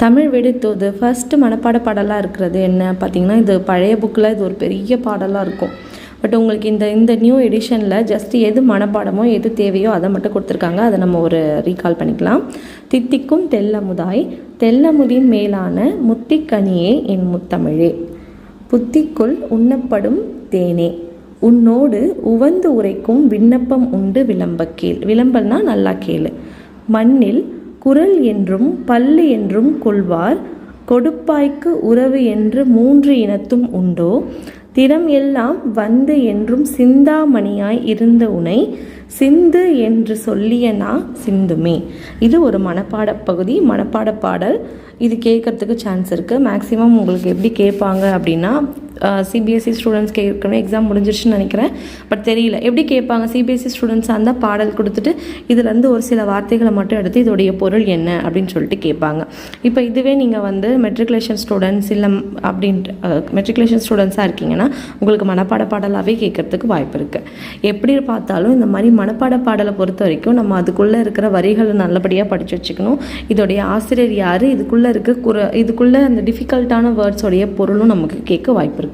Tamil வெடித்தோது first மனப்பாட பாடலாக இருக்கிறது என்ன பார்த்திங்கன்னா, இது பழைய புக்கில் இது ஒரு பெரிய பாடலாக இருக்கும். பட் உங்களுக்கு இந்த நியூ எடிஷனில் ஜஸ்ட் எது மனப்பாடமோ எது தேவையோ அதை மட்டும் கொடுத்துருக்காங்க. அதை நம்ம ஒரு ரீகால் பண்ணிக்கலாம். தித்திக்கும் தெல்லமுதாய் தெல்லமுதின் மேலான முத்திக்கனியே என் முத்தமிழே, புத்திக்குள் உண்ணப்படும் தேனே, உன்னோடு உவந்து உரைக்கும் விண்ணப்பம் உண்டு விளம்பக்கேள். விளம்பல்னா நல்லா கேளு. மண்ணில் குரல் என்றும் பல்லு என்றும் கொள்வார், கொடுப்பாய்க்கு உறவு என்று 3 இனத்தும் உண்டோ, திறம் எல்லாம் வந்து என்றும் சிந்தாமணியாய் இருந்த உனை, சிந்து என்று சொல்லியனா சிந்துமே. இது ஒரு மனப்பாட பகுதி, மனப்பாட பாடல். இது கேட்கறதுக்கு சான்ஸ் இருக்குது. மேக்ஸிமம் உங்களுக்கு எப்படி கேட்பாங்க அப்படின்னா, சிபிஎஸ்சி ஸ்டூடெண்ட்ஸ்க்கு ஏற்கனவே எக்ஸாம் முடிஞ்சிருச்சுன்னு நினைக்கிறேன். பட் தெரியல எப்படி கேட்பாங்க. சிபிஎஸ்சி ஸ்டூடெண்ட்ஸ் அந்த பாடல் கொடுத்துட்டு இதுலேருந்து ஒரு சில வார்த்தைகளை மட்டும் எடுத்து இதோடைய பொருள் என்ன அப்படின்னு சொல்லிட்டு கேட்பாங்க. இப்போ இதுவே நீங்கள் வந்து மெட்ரிகுலேஷன் ஸ்டூடெண்ட்ஸ் இல்லை மெட்ரிகுலேஷன் ஸ்டூடெண்ட்ஸாக இருக்கீங்கன்னா உங்களுக்கு மனப்பாட பாடலாகவே கேட்கறதுக்கு வாய்ப்பு இருக்குது. எப்படி பார்த்தாலும் இந்த மாதிரி மனப்பாட பாடலை பொறுத்த வரைக்கும் நம்ம அதுக்குள்ளே இருக்கிற வரிகளை நல்லபடியாக படித்து வச்சுக்கணும். இதோடைய ஆசிரியர் யார், இதுக்குள்ளே அந்த டிஃபிகல்ட்டான வேர்ட்ஸோடைய பொருளும் நமக்கு கேட்க வாய்ப்பு இருக்குது.